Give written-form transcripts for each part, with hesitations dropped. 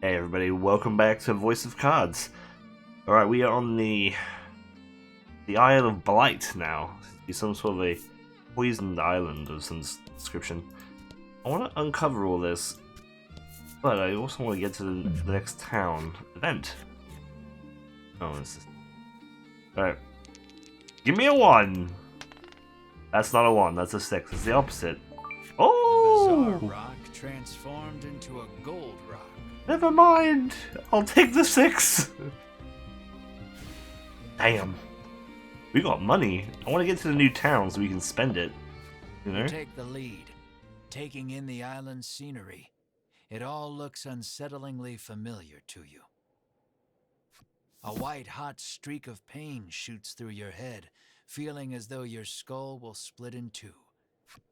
Hey everybody, welcome back to Voice of Cards. Alright, we are on the Isle of Blight now. It's some sort of a poisoned island of some description. I want to uncover all this, but I also want to get to the next town event. Oh, this is... Alright. Give me a 1! That's not a 1, that's a 6. It's the opposite. Oh! The bizarre rock transformed into a gold rock. Never mind! I'll take the 6! Damn. We got money. I want to get to the new town so we can spend it. You know? Take the lead, taking in the island's scenery. It all looks unsettlingly familiar to you. A white-hot streak of pain shoots through your head, feeling as though your skull will split in two.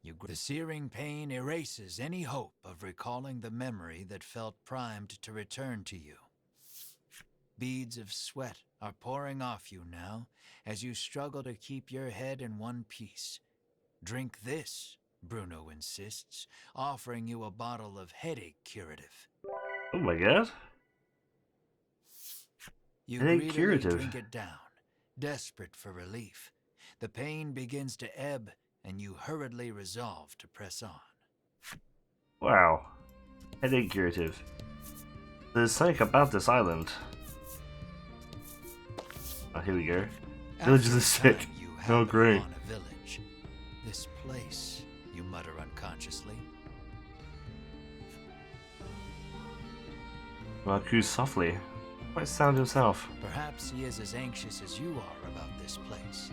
The searing pain erases any hope of recalling the memory that felt primed to return to you. Beads of sweat are pouring off you now as you struggle to keep your head in one piece. Drink this, Bruno insists, offering you a bottle of headache curative. Oh my god. You Headache greedily curative. drink it down, desperate for relief. The pain begins to ebb, and you hurriedly resolve to press on. Wow. Headache curative. There's something about this island. Oh, here we go. Villagers are sick. Oh, great. On a village. This place, you mutter unconsciously. Marcus softly. Quite sound himself. Perhaps he is as anxious as you are about this place.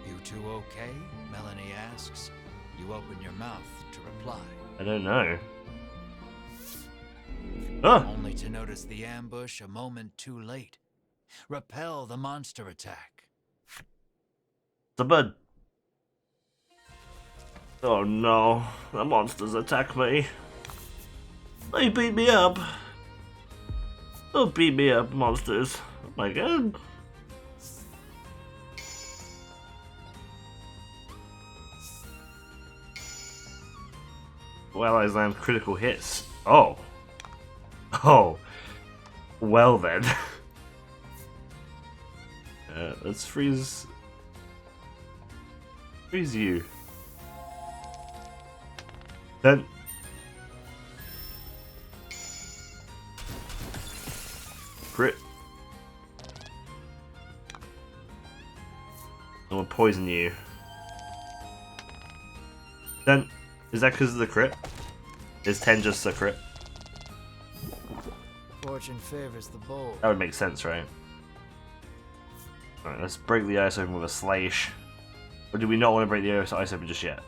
You two okay? Melanie asks. You open your mouth to reply. I don't know. Ah! Only to notice the ambush a moment too late. Repel the monster attack. The bird. Oh no. The monsters attack me. They beat me up. Don't beat me up, monsters. Oh my god. Allies land critical hits. Oh. Oh. Well then. Let's freeze you. Then crit. I'm gonna poison you. Then is that because of the crit? Is 10 just a crit? Fortune favors the bold. That would make sense, right? Alright, let's break the ice open with a slash. Or do we not want to break the ice open just yet?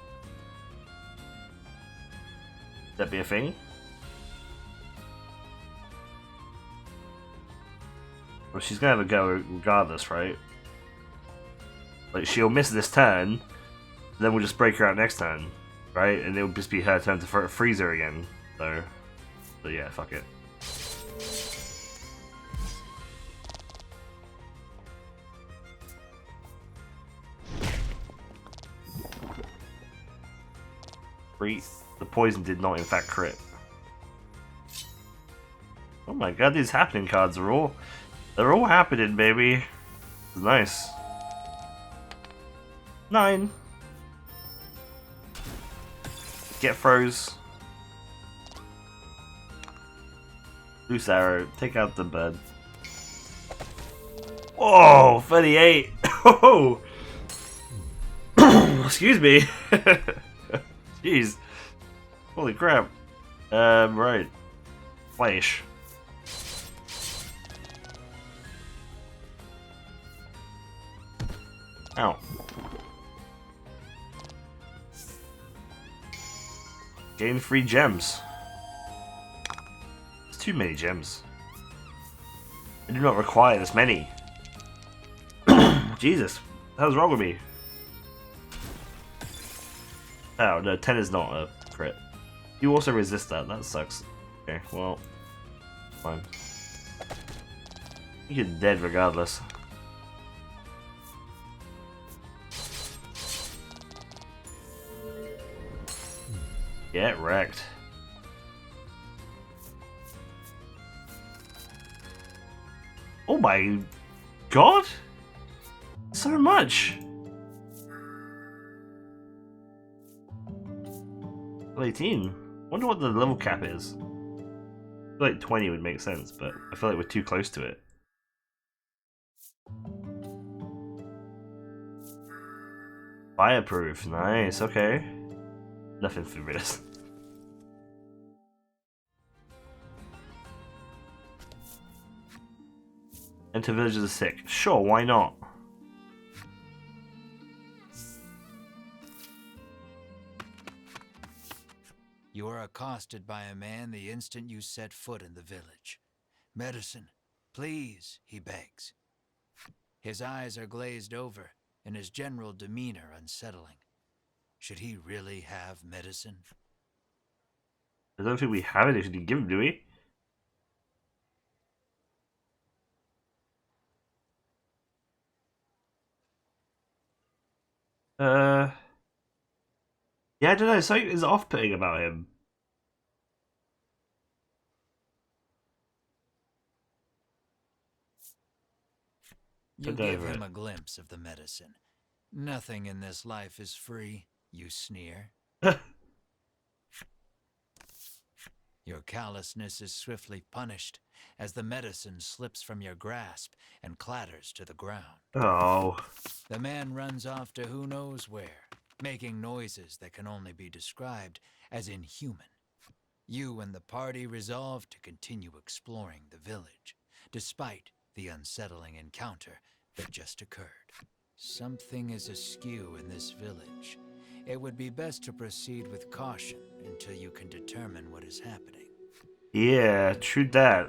Would that be a thing? Well, she's gonna have a go regardless, right? Like, she'll miss this turn, then we'll just break her out next turn, right? And it'll just be her turn to freeze her again. So yeah, fuck it. The poison did not in fact crit. Oh my god, these happening cards are they're all happening, baby. It's nice. 9. Get froze. Loose arrow. Take out the bird. Whoa, 38. Oh, excuse me. Jeez. Holy crap. Right. Flash. Ow. Gain 3 gems. It's too many gems. I do not require this many. Jesus. What's wrong with me? Oh, no, 10 is not a crit. You also resist that, that sucks. Okay, well, fine. You're dead regardless. Get wrecked. Oh my god! So much! 18. Wonder what the level cap is. I feel like 20 would make sense, but I feel like we're too close to it. Fireproof, nice, okay. Nothing for this. Enter villagers are sick. Sure, why not? You are accosted by a man the instant you set foot in the village. Medicine, please, he begs. His eyes are glazed over, and his general demeanor unsettling. Should he really have medicine? I don't think we have it if you give him, do we? Yeah, I don't know, something is off-putting about him. You Look give over him it. a glimpse of the medicine. Nothing in this life is free, you sneer. Your callousness is swiftly punished as the medicine slips from your grasp and clatters to the ground. Oh. The man runs off to who knows where, making noises that can only be described as inhuman. You and the party resolve to continue exploring the village, despite the unsettling encounter that just occurred. Something is askew in this village. It would be best to proceed with caution until you can determine what is happening. Yeah, true that.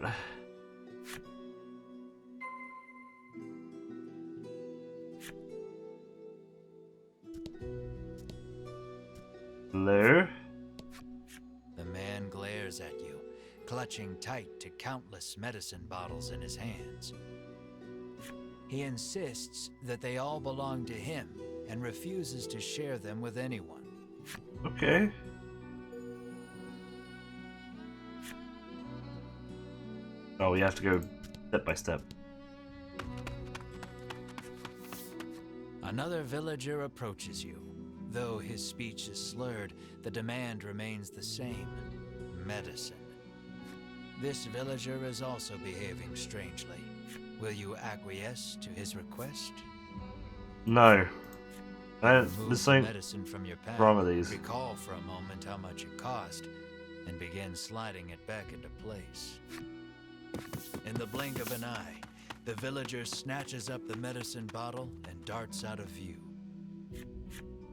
Hello? The man glares at you, clutching tight to countless medicine bottles in his hands. He insists that they all belong to him and refuses to share them with anyone. Okay. Oh, we have to go step by step. Another villager approaches you. Though his speech is slurred, the demand remains the same: medicine. This villager is also behaving strangely. Will you acquiesce to his request? No. There's Remove the something medicine from your pack, wrong with these. recall for a moment how much it cost, and begin sliding it back into place. In the blink of an eye, the villager snatches up the medicine bottle and darts out of view.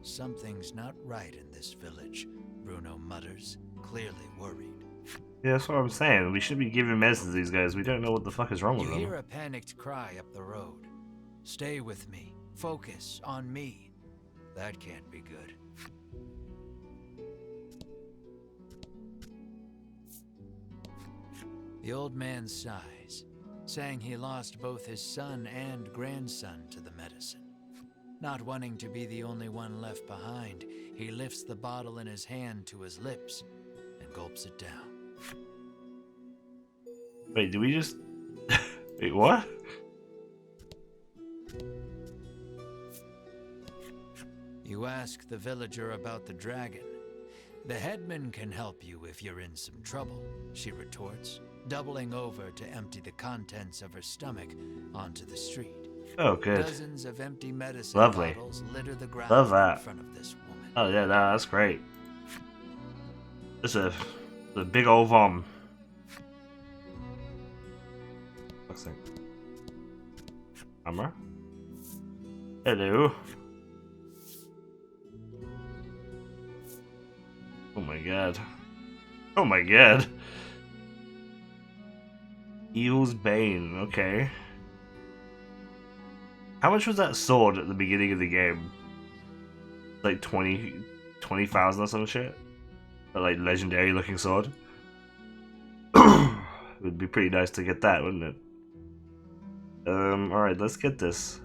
Something's not right in this village, Bruno mutters, clearly worried. Yeah, that's what I'm saying. We should be giving medicine to these guys. We don't know what the fuck is wrong with You them. hear a panicked cry up the road. Stay with me. Focus on me. That can't be good. The old man sighs, saying he lost both his son and grandson to the medicine. Not wanting to be the only one left behind, he lifts the bottle in his hand to his lips and gulps it down. Wait, did we just... Wait, what? You ask the villager about the dragon. The headman can help you if you're in some trouble, she retorts, doubling over to empty the contents of her stomach onto the street. Oh, good. Dozens of empty medicine Lovely. bottles litter the ground Love in that. front of this woman. Oh, yeah, that's great. It's a big old vom. What's that? Camera? Hello. Oh my god. Oh my god. Evil's Bane, okay. How much was that sword at the beginning of the game? Like 20,000 or some shit? That like legendary looking sword? It would be pretty nice to get that, wouldn't it? Alright, let's get this.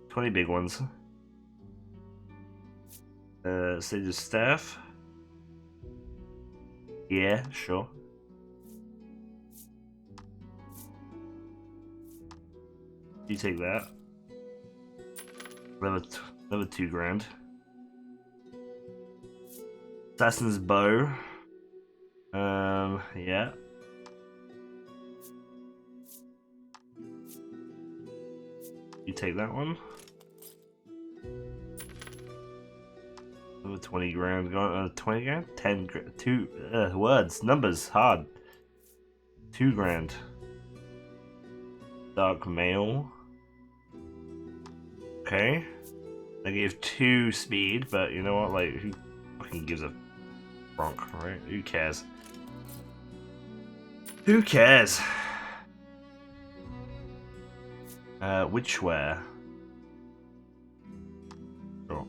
$20 big ones. Sage's staff. Yeah, sure. You take that. Another 2 grand. Assassin's bow. Yeah. You take that one. Another 20 grand. 20 grand? 10 grand. 2 words. Numbers. Hard. 2 grand. Dark mail. Okay. I gave 2 speed, but you know what? Like, who fucking gives a bronc, right? Who cares? Who cares? Witchware. Sure.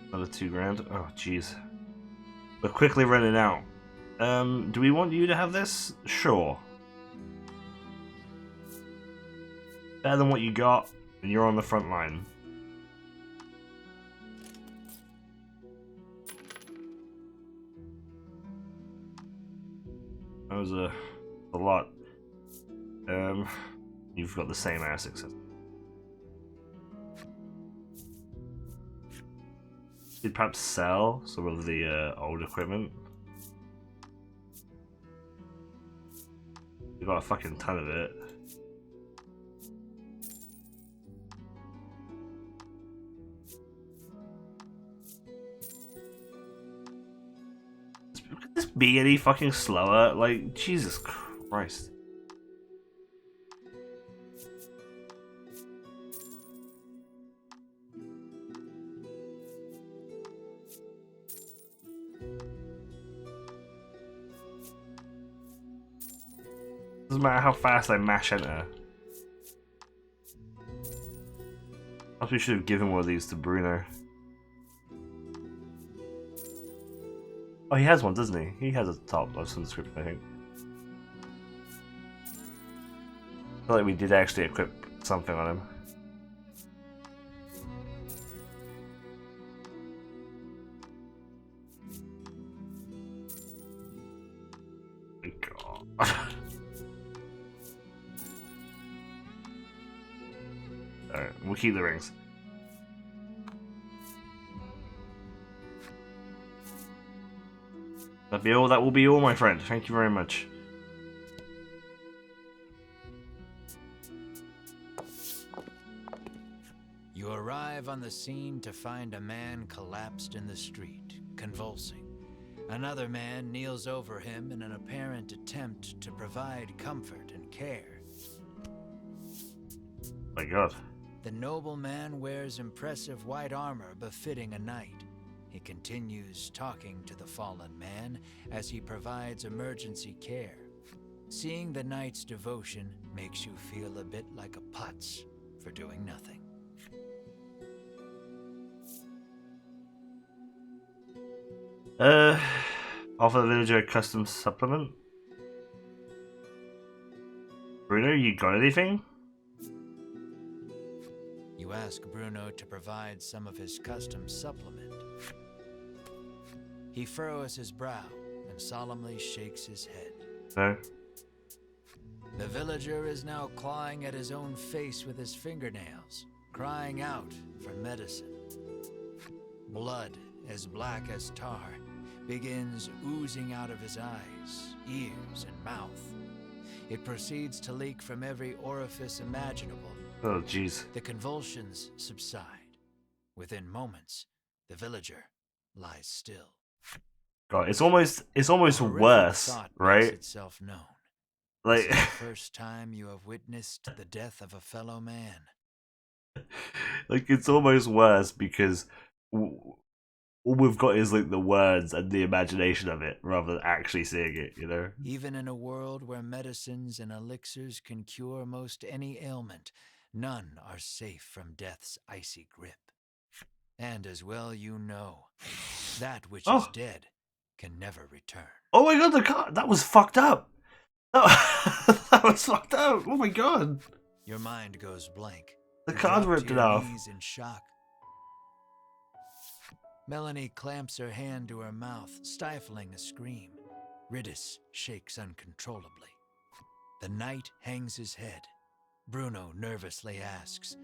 Another 2 grand. Oh, jeez. We're quickly running out. Do we want you to have this? Sure. Better than what you got, and you're on the front line. That was a lot. You've got the same air success. You'd perhaps sell some of the old equipment. You got a fucking ton of it. Could this be any fucking slower? Like, Jesus Christ. Doesn't matter how fast I mash enter. Perhaps we should have given one of these to Bruno. Oh, he has one, doesn't he? He has a top of some description, I think. I feel like we did actually equip something on him. My God. Alright, we'll keep the rings. That'll be all. That will be all, my friend. Thank you very much. You arrive on the scene to find a man collapsed in the street, convulsing. Another man kneels over him in an apparent attempt to provide comfort and care. My God. The nobleman wears impressive white armor befitting a knight. He continues talking to the fallen man as he provides emergency care. Seeing the knight's devotion makes you feel a bit like a putz for doing nothing. Offer the villager a custom supplement. Bruno, you got anything? You ask Bruno to provide some of his custom supplement. He furrows his brow and solemnly shakes his head. No. The villager is now clawing at his own face with his fingernails, crying out for medicine. Blood, as black as tar, begins oozing out of his eyes, ears, and mouth. It proceeds to leak from every orifice imaginable. Oh, jeez. The convulsions subside. Within moments, the villager lies still. God, it's almost worse, right? Makes itself known. Like, This is the first time you have witnessed the death of a fellow man. like it's almost worse because all we've got is like the words and the imagination of it, rather than actually seeing it. You know. Even in a world where medicines and elixirs can cure most any ailment, none are safe from death's icy grip. And as well you know, that which is dead can never return. Oh my God, the car, that was fucked up. That That was fucked up. Oh my god. Your mind goes blank. The You card drop ripped to it your off. knees in shock. Melanie clamps her hand to her mouth, stifling a scream. Ridis shakes uncontrollably. The knight hangs his head. Bruno nervously asks,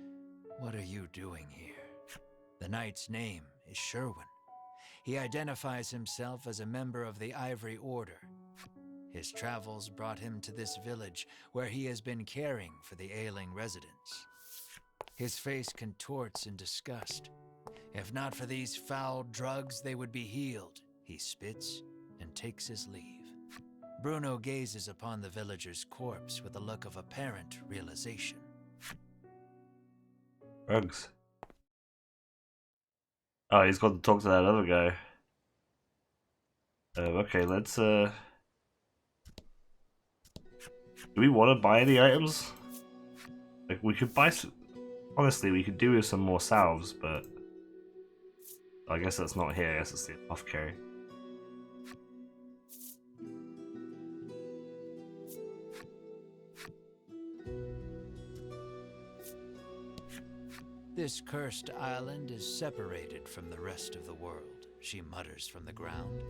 "What are you doing here?" The knight's name is Sherwin. He identifies himself as a member of the Ivory Order. His travels brought him to this village, where he has been caring for the ailing residents. His face contorts in disgust. If not for these foul drugs, they would be healed. He spits and takes his leave. Bruno gazes upon the villager's corpse with a look of apparent realization. Drugs. Oh, he's got to talk to that other guy. Okay, let's do we want to buy any items? Like, we could buy some... Honestly, we could do with some more salves, but... I guess that's not here, I guess it's the off carry. This cursed island is separated from the rest of the world, she mutters from the ground.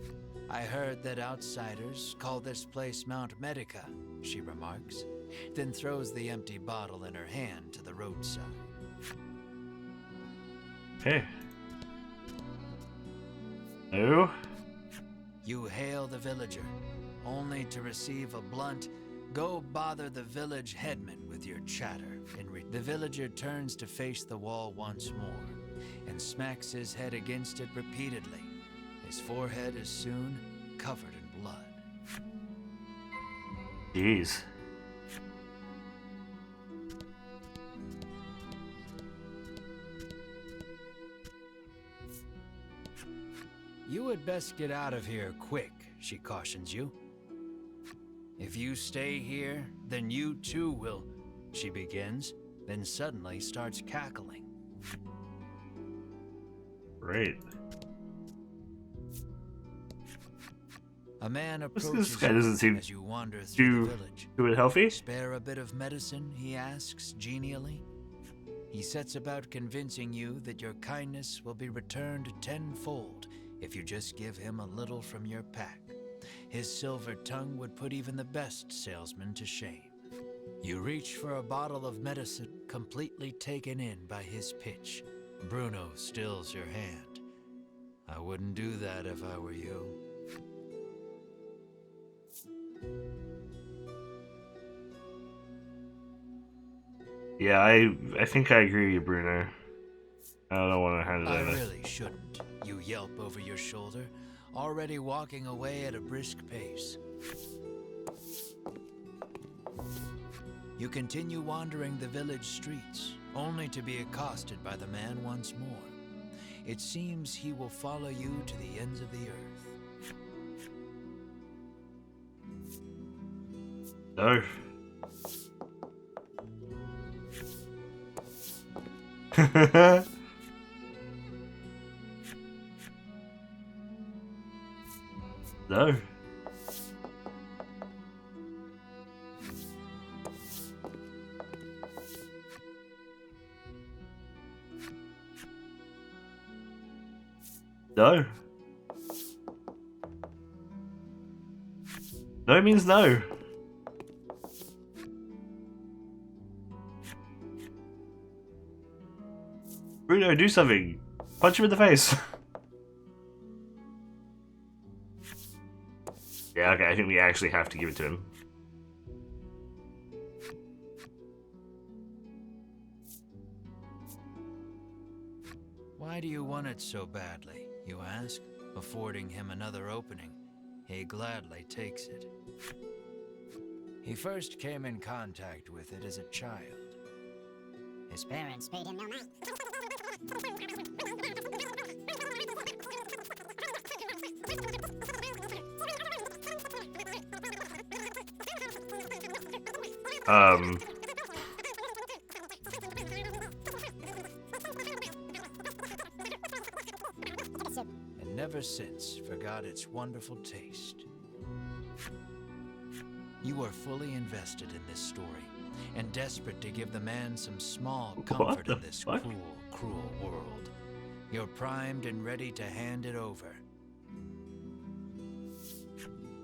I heard that outsiders call this place Mount Medica, she remarks, then throws the empty bottle in her hand to the roadside. Okay. No? You hail the villager, only to receive a blunt, "Go bother the village headman with your chatter." The villager turns to face the wall once more, and smacks his head against it repeatedly. His forehead is soon covered in blood. Jeez. You had best get out of here quick, she cautions you. If you stay here, then you too will, she begins, then suddenly starts cackling. Great. A man This approaches guy doesn't seem as you wander through the village. too healthy. Spare a bit of medicine, he asks genially. He sets about convincing you that your kindness will be returned tenfold if you just give him a little from your pack. His silver tongue would put even the best salesman to shame. You reach for a bottle of medicine, completely taken in by his pitch. Bruno stills your hand. I wouldn't do that if I were you. Yeah, I think I agree with you, Bruno. I don't want to hand it I over. really shouldn't, you yelp over your shoulder, already walking away at a brisk pace. You continue wandering the village streets, only to be accosted by the man once more. It seems he will follow you to the ends of the earth. No. No. No. No means no. Bruno, do something. Punch him in the face. Yeah, okay, I think we actually have to give it to him. Why do you want it so badly, you ask, affording him another opening. He gladly takes it. He first came in contact with it as a child. His parents paid him no mind. And never since forgot its wonderful taste. You are fully invested in this story, and desperate to give the man some small What comfort the in this fuck? cruel, cruel world. You're primed and ready to hand it over.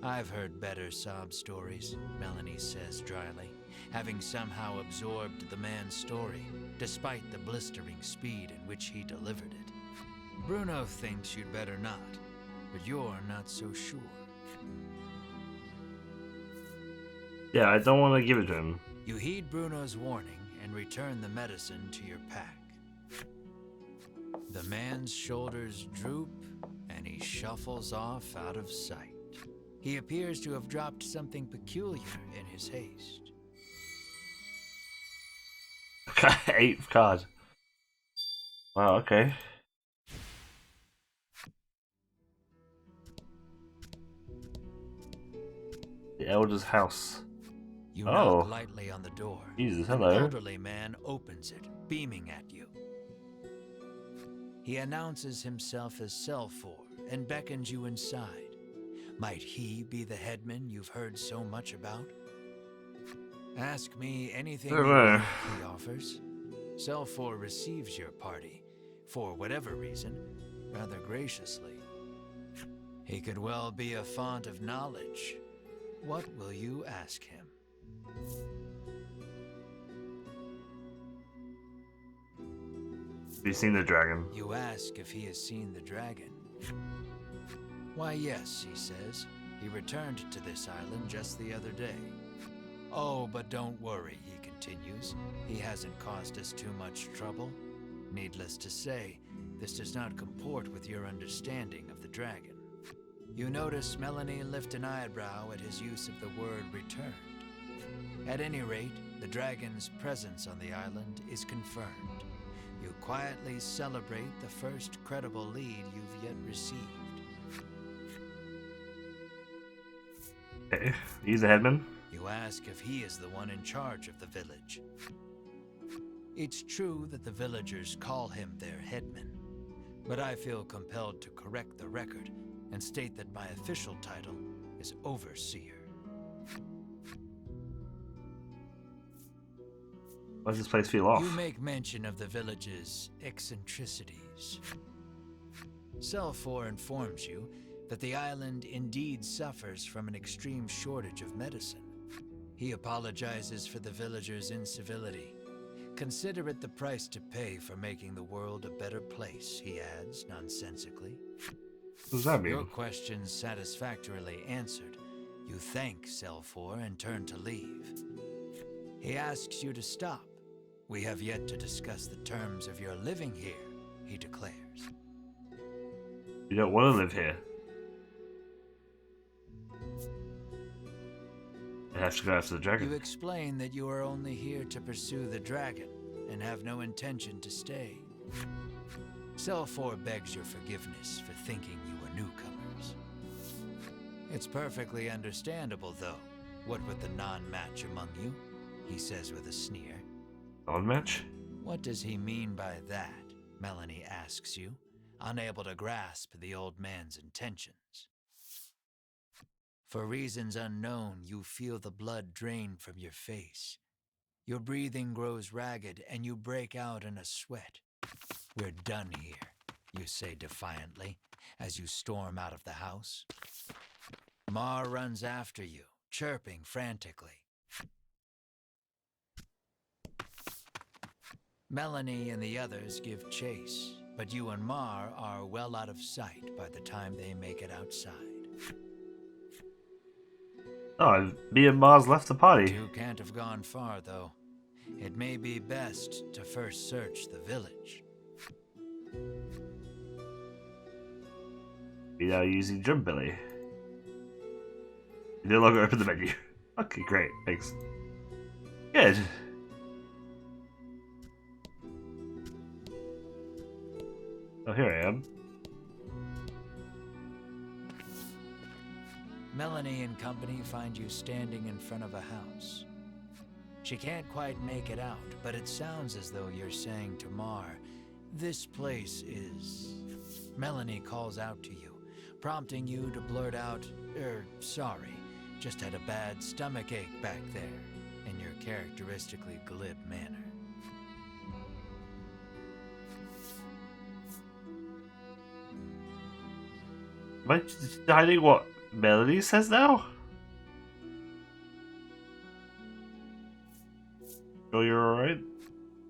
I've heard better sob stories, Melanie says dryly, having somehow absorbed the man's story, despite the blistering speed in which he delivered it. Bruno thinks you'd better not, but you're not so sure. Yeah, I don't want to give it to him. You heed Bruno's warning and return the medicine to your pack. The man's shoulders droop, and he shuffles off out of sight. He appears to have dropped something peculiar in his haste. 8th card. Wow, okay. The Elder's house. You knock lightly on the door. Jesus, An hello. elderly man opens it, beaming at you. He announces himself as Selfor and beckons you inside. Might he be the headman you've heard so much about? Ask me anything you like, he offers. Selfor receives your party, for whatever reason, rather graciously. He could well be a font of knowledge. What will you ask him? Have you seen the dragon? You ask if he has seen the dragon. Why, yes, he says. He returned to this island just the other day. Oh, but don't worry, he continues. He hasn't caused us too much trouble. Needless to say, this does not comport with your understanding of the dragon. You notice Melanie lift an eyebrow at his use of the word returned. At any rate, the dragon's presence on the island is confirmed. You quietly celebrate the first credible lead you've yet received. Okay. He's the headman? You ask if he is the one in charge of the village. It's true that the villagers call him their headman, but I feel compelled to correct the record and state that my official title is overseer. Why does this place feel off? You make mention of the village's eccentricities. Selfor informs you that the island indeed suffers from an extreme shortage of medicine. He apologizes for the villagers' incivility. Consider it the price to pay for making the world a better place, he adds nonsensically. What does that mean? Your questions satisfactorily answered, you thank Selfor and turn to leave. He asks you to stop. We have yet to discuss the terms of your living here, he declares. You don't want to live here. I have to go after the dragon. You explain that you are only here to pursue the dragon and have no intention to stay. Selfor begs your forgiveness for thinking you were newcomers. It's perfectly understandable, though, what with the non-match among you, he says with a sneer. Non-match? What does he mean by that? Melanie asks you, unable to grasp the old man's intentions. For reasons unknown, you feel the blood drain from your face. Your breathing grows ragged and you break out in a sweat. We're done here, you say defiantly, as you storm out of the house. Mar runs after you, chirping frantically. Melanie and the others give chase, but you and Mar are well out of sight by the time they make it outside. Oh, me and Mars left the party. You can't have gone far, though. It may be best to first search the village. We are using Jump Billy. You no longer open the menu. Okay, great, thanks. Good. Oh, here I am. Melanie and company find you standing in front of a house. She can't quite make it out, but it sounds as though you're saying to Mar, "This place is..." Melanie calls out to you, prompting you to blurt out, sorry, Just had a bad stomach ache back there, in your characteristically glib manner. Am I hiding what Melody says now? Sure you're alright?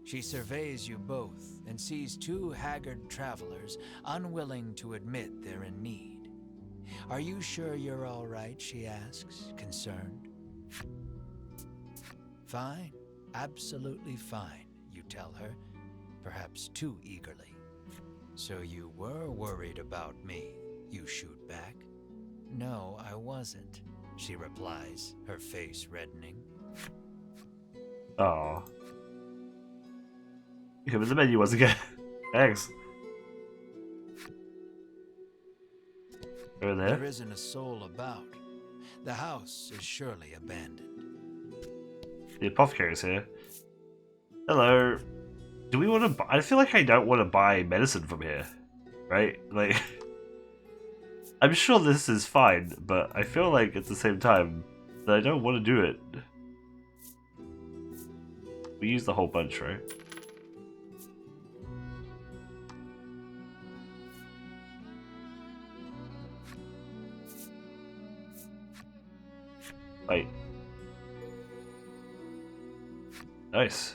She surveys you both and sees two haggard travelers unwilling to admit they're in need. Are you sure you're all right, she asks, concerned. Fine, absolutely fine, you tell her, perhaps too eagerly. So you were worried about me, you shoot back. No, I wasn't, she replies, her face reddening. Oh. Okay, but the menu was again. Thanks. Over there. There isn't a soul about. The house is surely abandoned. The apothecary's here. Hello. Do we want to buy? I feel like I don't want to buy medicine from here. Right? Like, I'm sure this is fine, but I feel like at the same time that I don't want to do it. We use the whole bunch, right? Right. Nice.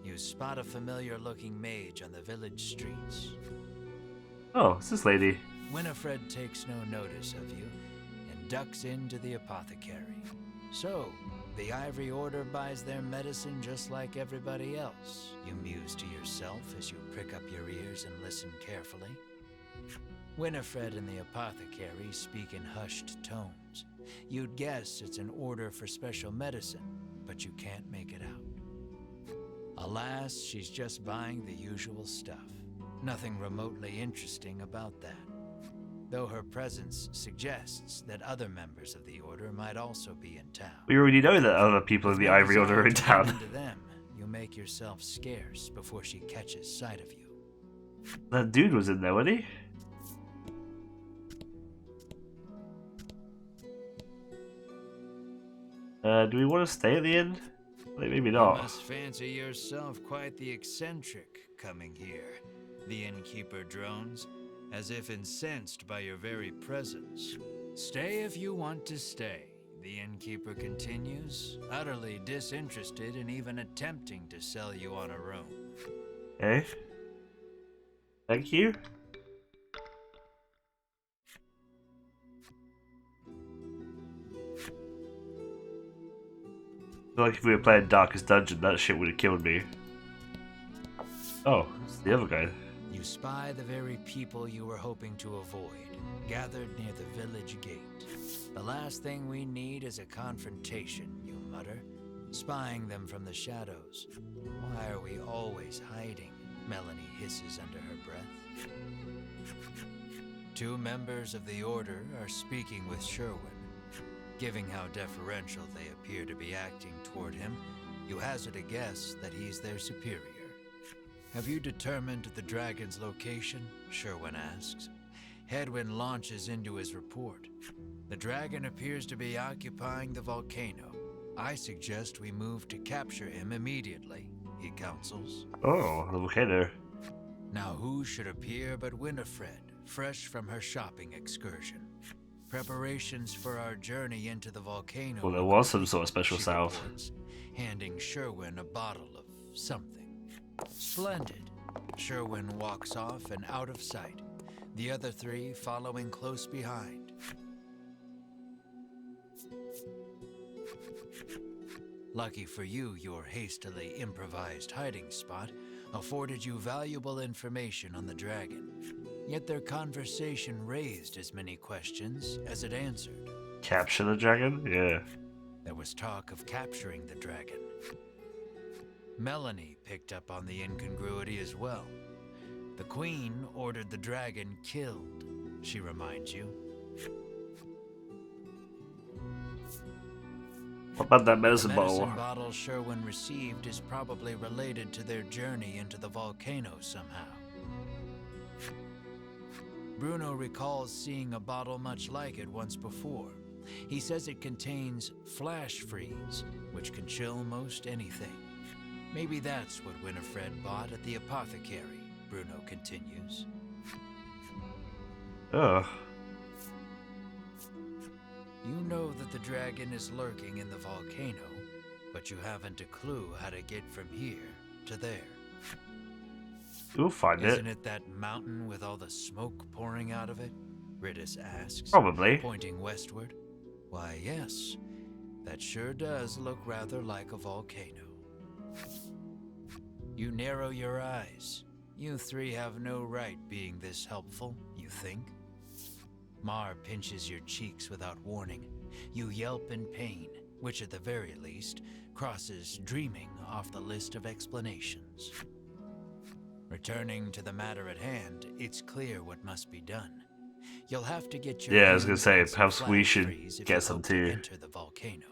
You spot a familiar-looking mage on the village streets. Oh, it's this lady. Winifred takes no notice of you and ducks into the apothecary. So, the Ivory Order buys their medicine just like everybody else, you muse to yourself as you prick up your ears and listen carefully. Winifred and the apothecary speak in hushed tones. You'd guess it's an order for special medicine, but you can't make it out. Alas, she's just buying the usual stuff. Nothing remotely interesting about that. Though her presence suggests that other members of the Order might also be in town. We already know that other people in the Ivory Order are in town. To them, you make yourself scarce before she catches sight of you. That dude was in there, wasn't he? Do we want to stay at the end? Like, maybe not. You must fancy yourself quite the eccentric coming here. The innkeeper drones, as if incensed by your very presence. Stay if you want to stay, the innkeeper continues, utterly disinterested in even attempting to sell you on a room. Okay. Thank you. I feel like if we were playing Darkest Dungeon, that shit would have killed me. Oh, it's the other guy. You spy the very people you were hoping to avoid, gathered near the village gate. The last thing we need is a confrontation, you mutter, spying them from the shadows. Why are we always hiding? Melanie hisses under her breath. Two members of the Order are speaking with Sherwin. Given how deferential they appear to be acting toward him, you hazard a guess that he's their superior. Have you determined the dragon's location? Sherwin asks. Hedwin launches into his report. The dragon appears to be occupying the volcano. I suggest we move to capture him immediately, he counsels. Oh, the volcano. Now who should appear but Winifred, fresh from her shopping excursion. Preparations for our journey into the volcano. Well, there was some sort of special she salve. reports, handing Sherwin a bottle of something. Splendid. Sherwin walks off and out of sight, the other three following close behind. Lucky for you, your hastily improvised hiding spot afforded you valuable information on the dragon. Yet their conversation raised as many questions as it answered. Capture the dragon? Yeah. There was talk of capturing the dragon. Melanie picked up on the incongruity as well. The Queen ordered the dragon killed, she reminds you. What about that The medicine medicine bottle? bottle Sherwin received is probably related to their journey into the volcano somehow. Bruno recalls seeing a bottle much like it once before, He says it contains flash freeze, which can chill most anything. Maybe that's what Winifred bought at the apothecary, Bruno continues. Ugh. You know that the dragon is lurking in the volcano, but you haven't a clue how to get from here to there. We'll find it. Isn't it that mountain with all the smoke pouring out of it? Ritus asks, Probably. pointing westward. Why, yes. That sure does look rather like a volcano. You narrow your eyes. You three have no right being this helpful, you think? Mar pinches your cheeks without warning. You yelp in pain, which at the very least crosses dreaming off the list of explanations. Returning to the matter at hand, it's clear what must be done. You'll have to get your Yeah, I was gonna hands say, on some perhaps we flash should freeze if get you some hope to too. enter the volcano.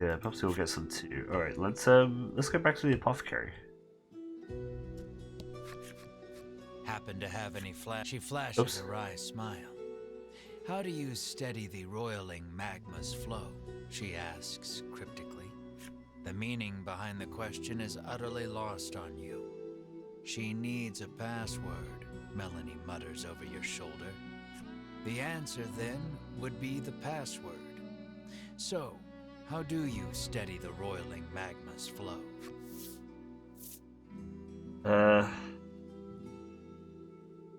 Yeah, perhaps we'll get some too. Alright, let's go back to the apothecary. Happen to have any flash? She flashes Oops. a wry smile. How do you steady the roiling magma's flow? She asks cryptically. The meaning behind the question is utterly lost on you. She needs a password, Melanie mutters over your shoulder. The answer, then, would be the password. So, how do you steady the roiling magma's flow?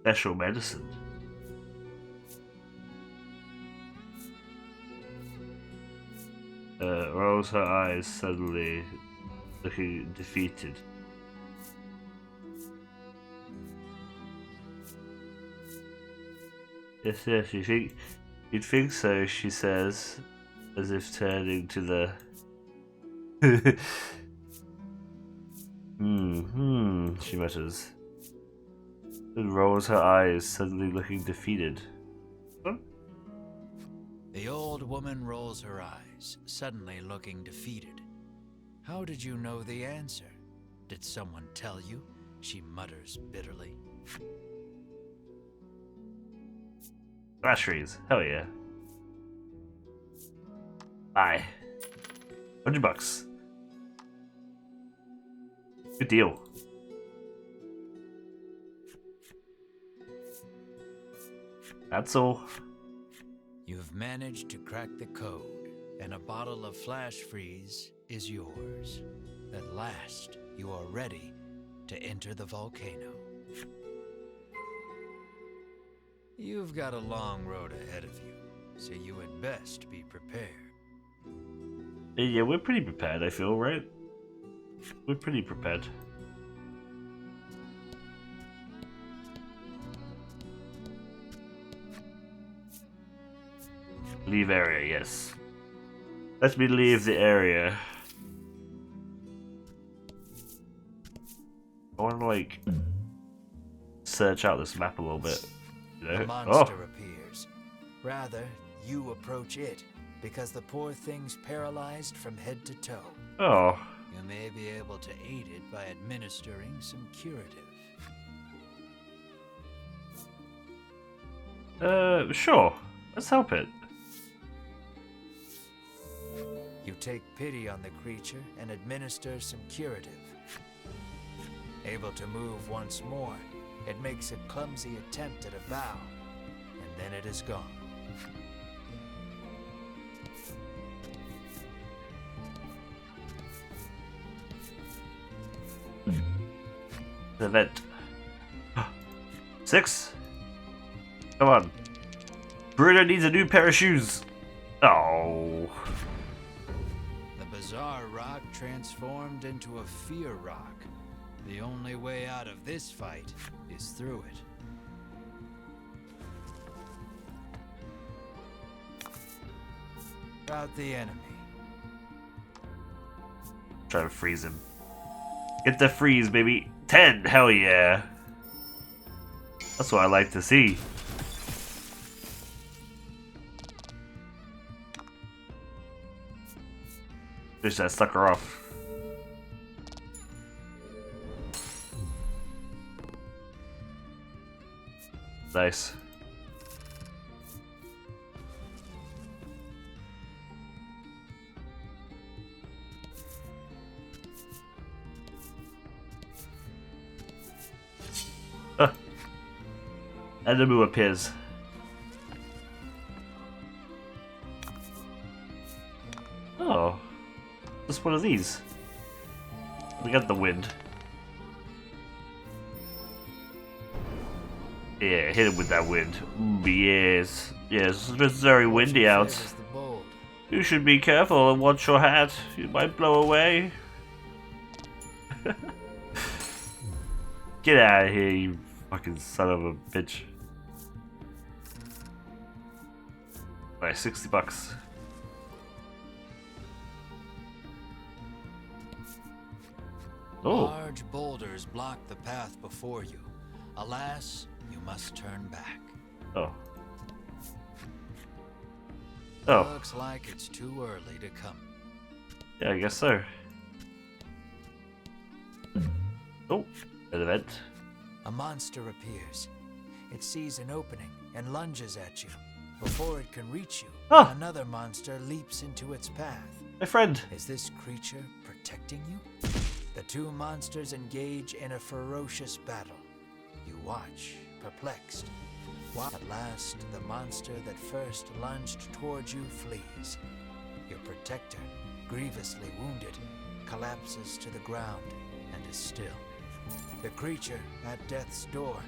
Special medicine. Rolls her eyes, suddenly looking defeated. Yes, yes, you'd think so, she says, as if turning to the she mutters. And rolls her eyes, suddenly looking defeated. Huh? The old woman rolls her eyes, suddenly looking defeated. How did you know the answer? Did someone tell you? She mutters bitterly. Flash freeze. Hell yeah. Bye. $100. Good deal. That's all. You've managed to crack the code, and a bottle of flash freeze is yours. At last, you are ready to enter the volcano. You've got a long road ahead of you, so you had best be prepared. Yeah, we're pretty prepared, I feel, right? We're pretty prepared. Leave area, yes. Let me leave the area. I want to, like, search out this map a little bit. You know? The monster appears. Rather, you approach it, because the poor thing's paralyzed from head to toe. Oh. You may be able to aid it by administering some curative. Sure. Let's help it. You take pity on the creature and administer some curative. Able to move once more, it makes a clumsy attempt at a bow, and then it is gone. The vent. 6. Come on. Bruno needs a new pair of shoes. Oh. The bizarre rock transformed into a fear rock. The only way out of this fight is through it. About the enemy. Try to freeze him. Get the freeze, baby. 10. Hell yeah. That's what I like to see. Fish that sucker off. Nice. Enemu appears. Oh, just one of these. We got the wind. Yeah, hit him with that wind. Yes, yes, it's very windy out. You should be careful and watch your hat. You might blow away. Get out of here, you fucking son of a bitch. Alright, $60. Oh. Large boulders block the path before you. Alas, you must turn back. Oh. Oh. Looks like it's too early to come. Yeah, I guess so. Oh, an event. A monster appears. It sees an opening and lunges at you. Before it can reach you, another monster leaps into its path. My friend. Is this creature protecting you? The two monsters engage in a ferocious battle. You watch, perplexed. At last, the monster that first lunged towards you flees. Your protector, grievously wounded, collapses to the ground and is still. The creature at death's door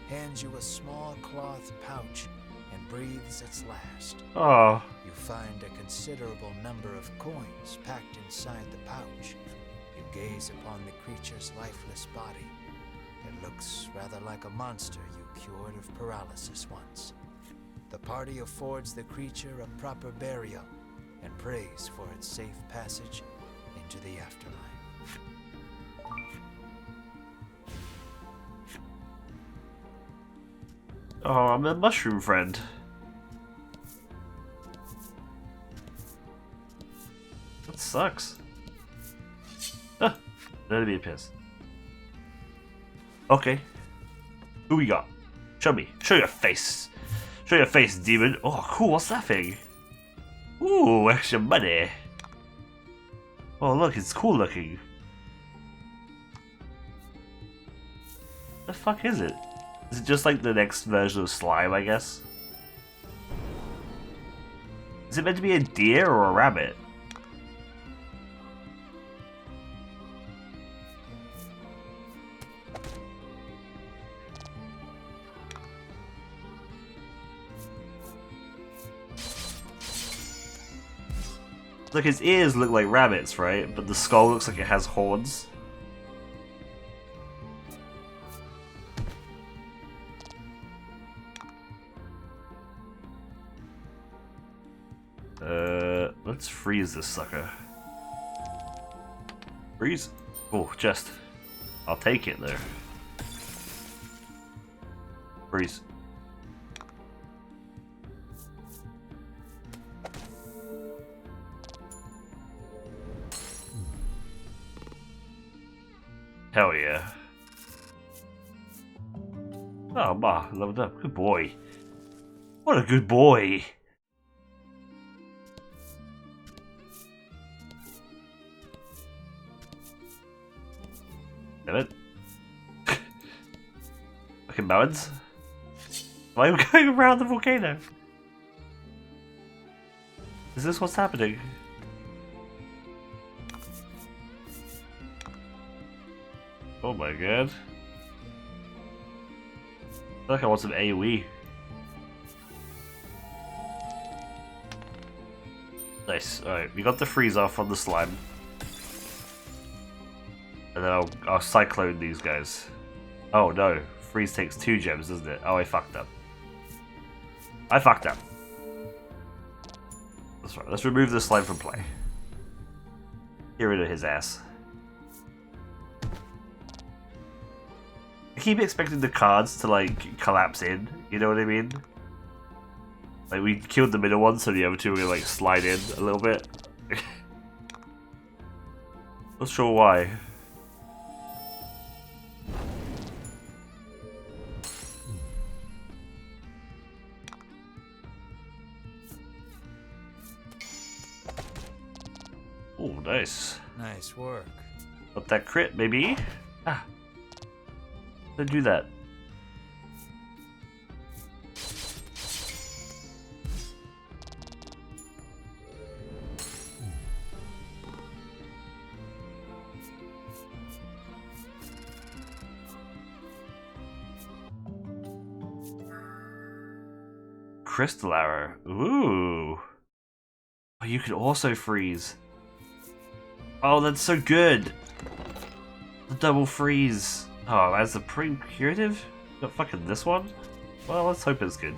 hands you a small cloth pouch and breathes its last. Oh. You find a considerable number of coins packed inside the pouch. You gaze upon the creature's lifeless body. It looks rather like a monster you cured of paralysis once. The party affords the creature a proper burial and prays for its safe passage into the afterlife. Oh, I'm a mushroom friend. That sucks. Ah, that'd be a piss. Okay. Who we got? Show me. Show your face. Show your face, demon. Oh, cool. What's that thing? Ooh, extra money. Oh, look. It's cool looking. The fuck is it? Is it just like the next version of slime, I guess? Is it meant to be a deer or a rabbit? Look, his ears look like rabbits, right? But the skull looks like it has horns. Let's freeze this sucker. Freeze? Oh, chest. I'll take it there. Freeze. Hell yeah. Oh, bah, leveled up. Good boy. What a good boy. Damn it. Fucking mountains. Why are we going around the volcano? Is this what's happening? Oh my god. I feel like I want some AoE. Nice. Alright, we got the freeze off on the slime. And then I'll cyclone these guys. Oh no, freeze takes 2 gems, doesn't it? Oh, I fucked up. I fucked up. That's right, let's remove the slime from play. Get rid of his ass. I keep expecting the cards to like collapse in, you know what I mean? Like we killed the middle one so the other two were gonna like slide in a little bit. Not sure why. Oh, nice. Nice work. Got that crit, baby. Ah. Don't do that. crystal arrow. Ooh. Oh, you could also freeze. Oh, that's so good. The double freeze. Oh, as a pre-curative? Got fucking this one? Well, let's hope it's good.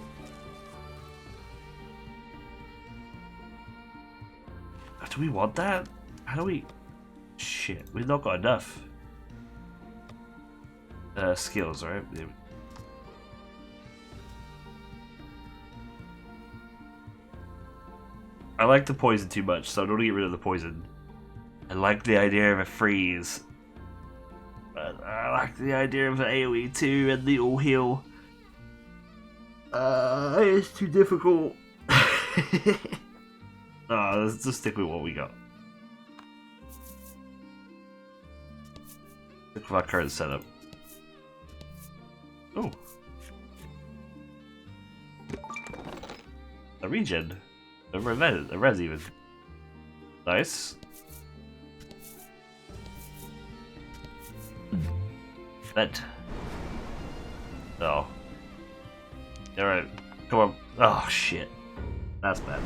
Do we want that? How do we... Shit, we've not got enough. Skills, right? I like the poison too much, so I don't want to get rid of the poison. I like the idea of a freeze. But I like the idea of an AoE too, and the all heal. It's too difficult. Let's just stick with what we got. Look at our current setup. Oh. A regen. A res even. Nice. Vent. Oh. Alright. Come on. Oh shit. That's bad.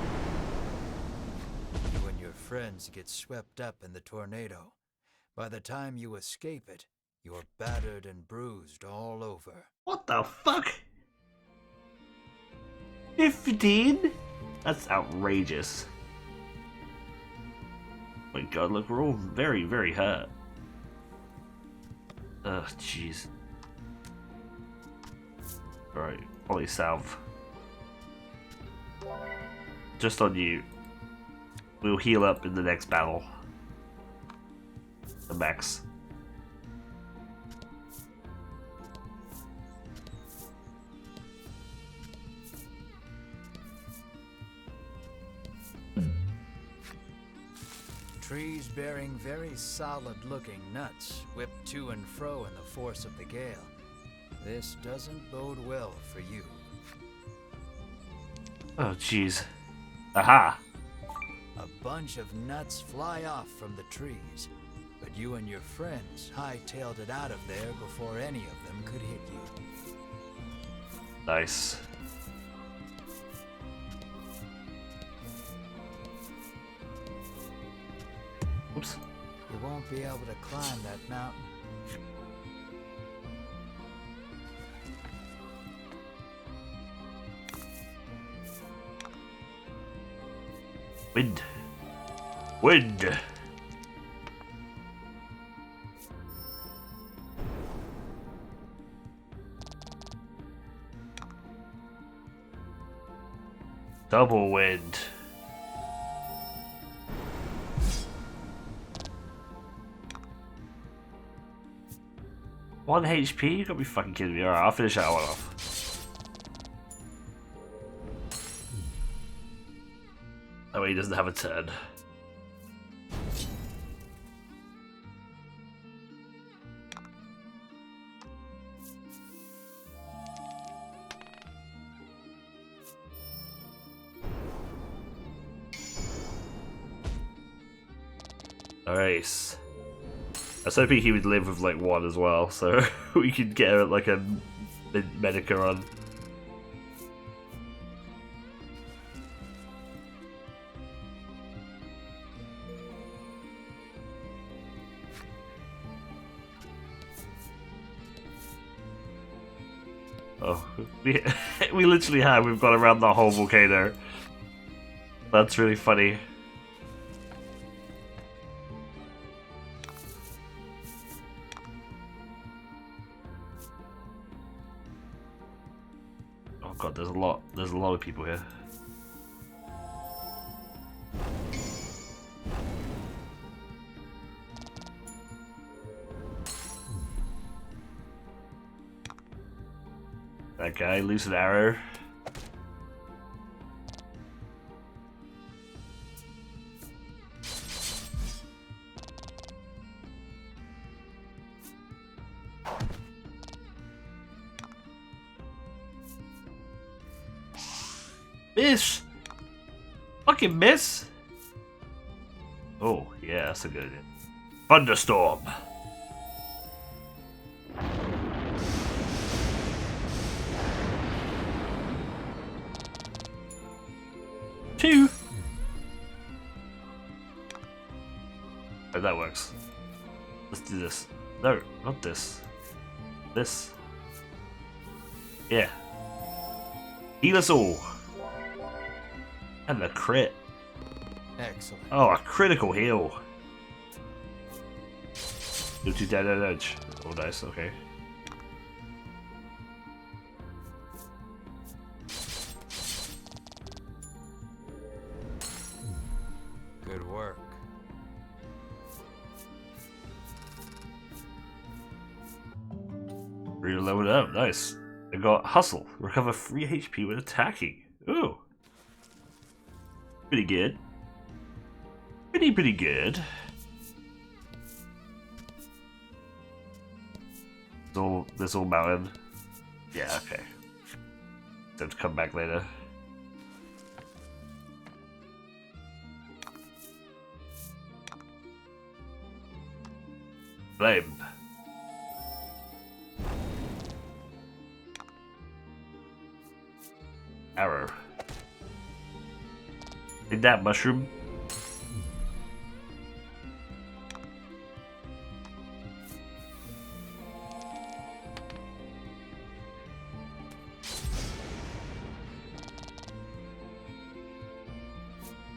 You and your friends get swept up in the tornado. By the time you escape it, you're battered and bruised all over. What the fuck? 15? That's outrageous. Oh my god, look, we're all very, very hurt. Ugh, jeez. Alright, probably salve. Just on you. We'll heal up in the next battle. The max. Trees bearing very solid-looking nuts whip to and fro in the force of the gale. This doesn't bode well for you. Oh, jeez. Aha! A bunch of nuts fly off from the trees, but you and your friends hightailed it out of there before any of them could hit you. Nice. Oops. You won't be able to climb that mountain. Wind. Wind. Double wind. One HP? You gotta be fucking kidding me. Alright, I'll finish that one off. That way he doesn't have a turn. Nice. I was hoping he would live with like one as well, so we could get like a Medica on. Oh, we literally have. We've got around the whole volcano. That's really funny. Oh god, there's a lot of people here. That guy, loose an arrow. Miss! Fucking miss! Oh, yeah, that's a good idea. Thunderstorm! Alright, that works. Let's do this. No, not this. This. Yeah. Heal us all. And a crit. Excellent. Oh, a critical heal. Do 2 dead edge. Oh, nice. Okay. Good work. Reload up. Nice. I got hustle. Recover 3 HP when attacking. Ooh. Pretty good. Pretty good. This all mountain. Yeah, okay. Have to come back later. Flame. Arrow. Take that, mushroom.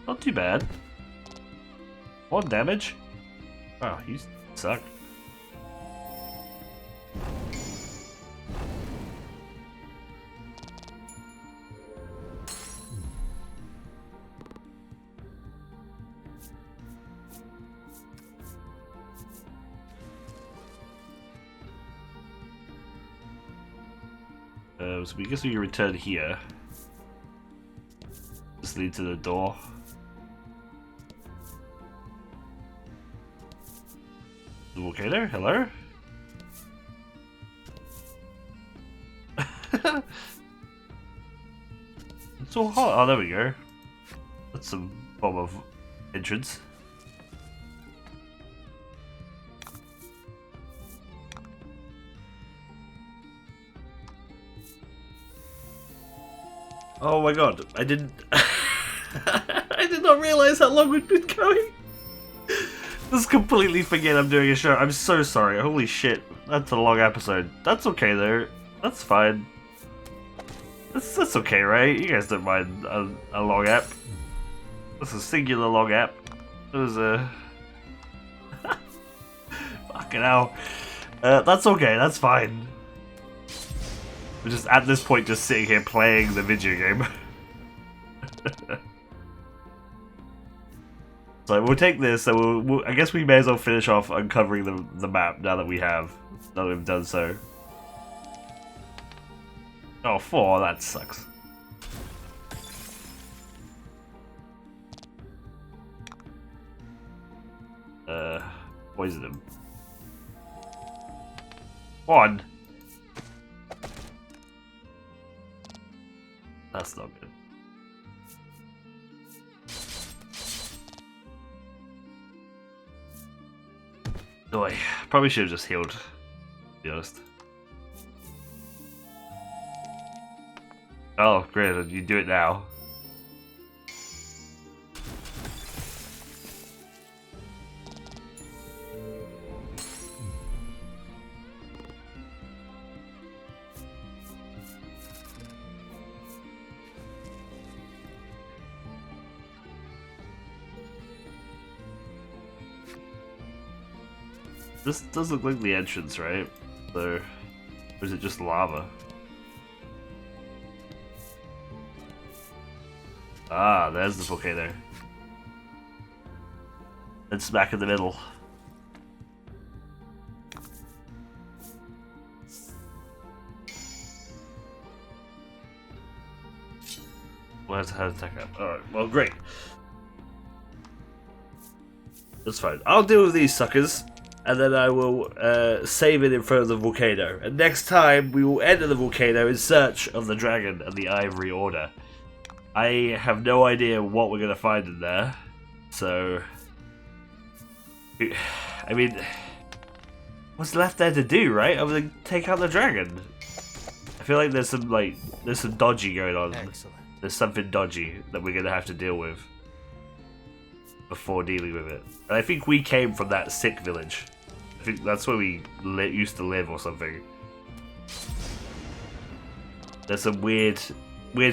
Not too bad. 1 damage? Wow, you suck. So we guess we can return here. Just lead to the door. The volcano? Hello? It's so hot. Oh, there we go. That's some form of entrance. Oh my god, I didn't... I did not realize how long we'd been going. Just completely forget I'm doing a show. I'm so sorry. Holy shit. That's a long episode. That's okay though. That's fine. That's okay, right? You guys don't mind a long app. That's a singular long app. It was a... Fucking hell. That's okay, that's fine. We're just at this point just sitting here playing the video game. So we'll take this, and I guess we may as well finish off uncovering the map now that we've done so. Oh, 4, that sucks. Poison him. 1. That's not good. Oh, I probably should have just healed, to be honest. Oh, great, you do it now. This does look like the entrance, right? Or is it just lava? Ah, there's the volcano. It's smack in the middle. Where's how to attack up? Alright, well, great. That's fine. I'll deal with these suckers. And then I will save it in front of the volcano. And next time, we will enter the volcano in search of the dragon and the Ivory Order. I have no idea what we're going to find in there. So... I mean... What's left there to do, right? Other than take out the dragon. I feel like there's some dodgy going on. Excellent. There's something dodgy that we're going to have to deal with before dealing with it. And I think we came from that sick village. I think that's where we used to live or something. There's a weird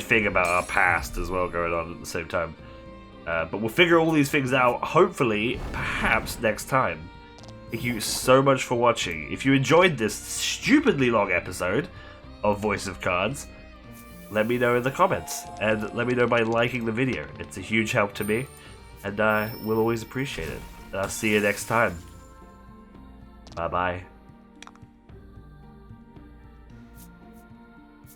thing about our past as well going on at the same time. But we'll figure all these things out, hopefully, perhaps next time. Thank you so much for watching. If you enjoyed this stupidly long episode of Voice of Cards, let me know in the comments. And let me know by liking the video. It's a huge help to me. And we'll always appreciate it. I'll see you next time. Bye-bye.